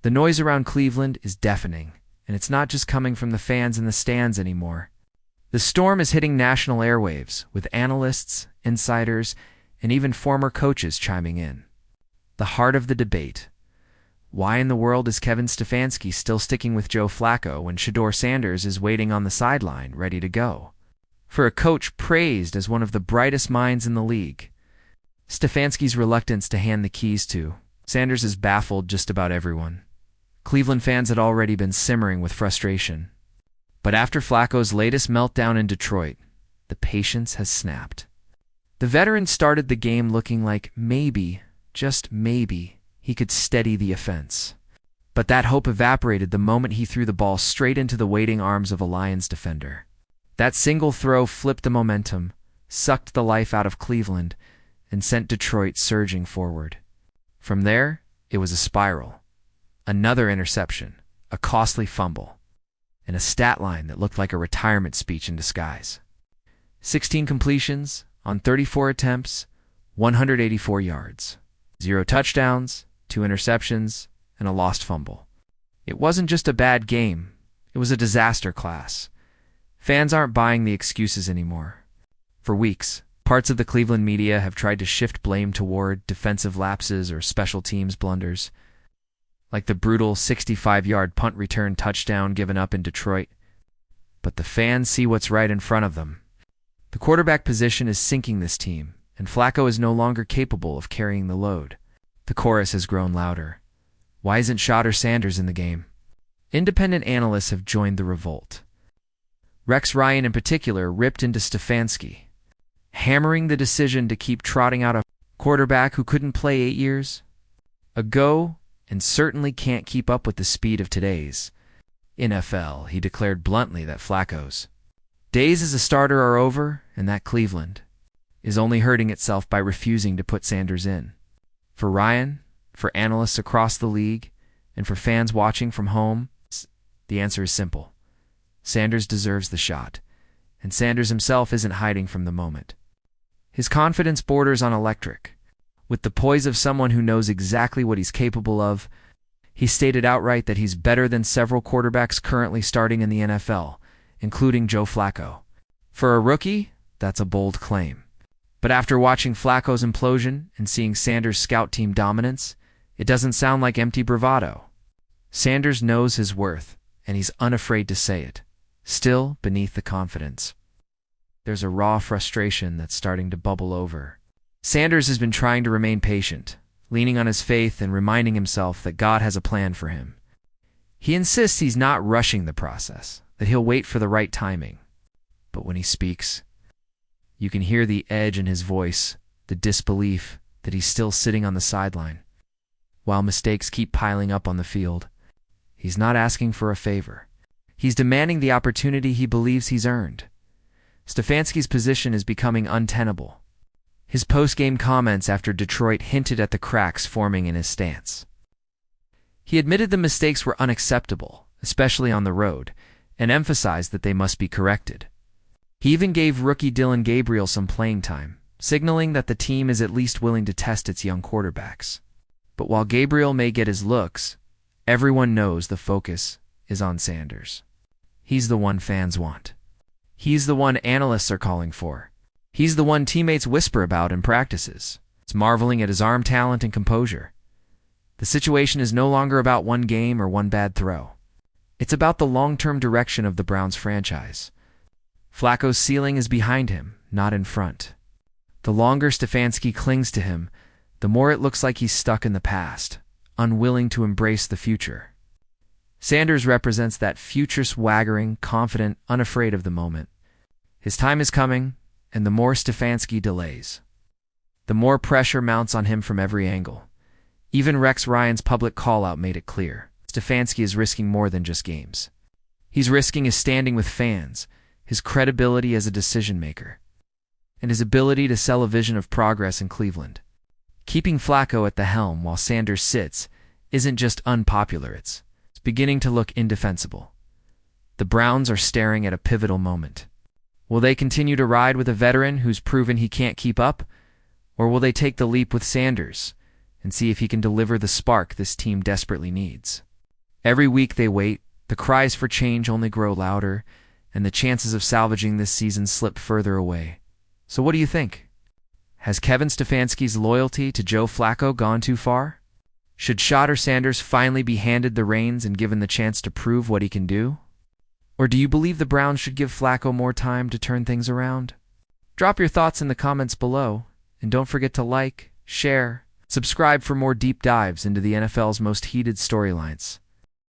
The noise around Cleveland is deafening, and it's not just coming from the fans in the stands anymore. The storm is hitting national airwaves, with analysts, insiders, and even former coaches chiming in. The heart of the debate. Why in the world is Kevin Stefanski still sticking with Joe Flacco when Shador Sanders is waiting on the sideline, ready to go? For a coach praised as one of the brightest minds in the league, Stefanski's reluctance to hand the keys to Sanders has baffled just about everyone. Cleveland fans had already been simmering with frustration. But after Flacco's latest meltdown in Detroit, the patience has snapped. The veteran started the game looking like maybe, just maybe, he could steady the offense. But that hope evaporated the moment he threw the ball straight into the waiting arms of a Lions defender. That single throw flipped the momentum, sucked the life out of Cleveland, and sent Detroit surging forward. From there, it was a spiral. Another interception, a costly fumble, and a stat line that looked like a retirement speech in disguise. 16 completions on 34 attempts, 184 yards. 0 touchdowns, 2 interceptions, and a lost fumble. It wasn't just a bad game, it was a disaster class. Fans aren't buying the excuses anymore. For weeks, parts of the Cleveland media have tried to shift blame toward defensive lapses or special teams blunders, like the brutal 65-yard punt return touchdown given up in Detroit. But the fans see what's right in front of them. The quarterback position is sinking this team, and Flacco is no longer capable of carrying the load. The chorus has grown louder. Why isn't Shador Sanders in the game? Independent analysts have joined the revolt. Rex Ryan in particular ripped into Stefanski, hammering the decision to keep trotting out a quarterback who couldn't play 8 years ago and certainly can't keep up with the speed of today's NFL. He declared bluntly that Flacco's days as a starter are over, and that Cleveland is only hurting itself by refusing to put Sanders in. For Ryan, for analysts across the league, and for fans watching from home, the answer is simple. Sanders deserves the shot, and Sanders himself isn't hiding from the moment. His confidence borders on electric. With the poise of someone who knows exactly what he's capable of, he stated outright that he's better than several quarterbacks currently starting in the NFL, including Joe Flacco. For a rookie, that's a bold claim. But after watching Flacco's implosion and seeing Sanders' scout team dominance, it doesn't sound like empty bravado. Sanders knows his worth, and he's unafraid to say it. Still, beneath the confidence, there's a raw frustration that's starting to bubble over. Sanders has been trying to remain patient, leaning on his faith and reminding himself that God has a plan for him. He insists he's not rushing the process, that he'll wait for the right timing. But when he speaks, you can hear the edge in his voice, the disbelief that he's still sitting on the sideline. While mistakes keep piling up on the field, he's not asking for a favor. He's demanding the opportunity he believes he's earned. Stefanski's position is becoming untenable. His post-game comments after Detroit hinted at the cracks forming in his stance. He admitted the mistakes were unacceptable, especially on the road, and emphasized that they must be corrected. He even gave rookie Dillon Gabriel some playing time, signaling that the team is at least willing to test its young quarterbacks. But while Gabriel may get his looks, everyone knows the focus is on Sanders. He's the one fans want. He's the one analysts are calling for. He's the one teammates whisper about in practices. It's marveling at his arm talent and composure. The situation is no longer about one game or one bad throw. It's about the long-term direction of the Browns franchise. Flacco's ceiling is behind him, not in front. The longer Stefanski clings to him, the more it looks like he's stuck in the past, unwilling to embrace the future. Sanders represents that future-swaggering, confident, unafraid of the moment. His time is coming, and the more Stefanski delays, the more pressure mounts on him from every angle. Even Rex Ryan's public call-out made it clear. Stefanski is risking more than just games. He's risking his standing with fans, his credibility as a decision-maker, and his ability to sell a vision of progress in Cleveland. Keeping Flacco at the helm while Sanders sits isn't just unpopular, it's beginning to look indefensible. The Browns are staring at a pivotal moment. Will they continue to ride with a veteran who's proven he can't keep up, or will they take the leap with Sanders and see if he can deliver the spark this team desperately needs? Every week they wait, the cries for change only grow louder, and the chances of salvaging this season slip further away. So what do you think? Has Kevin Stefanski's loyalty to Joe Flacco gone too far? Should Shador Sanders finally be handed the reins and given the chance to prove what he can do? Or do you believe the Browns should give Flacco more time to turn things around? Drop your thoughts in the comments below, and don't forget to like, share, subscribe for more deep dives into the NFL's most heated storylines.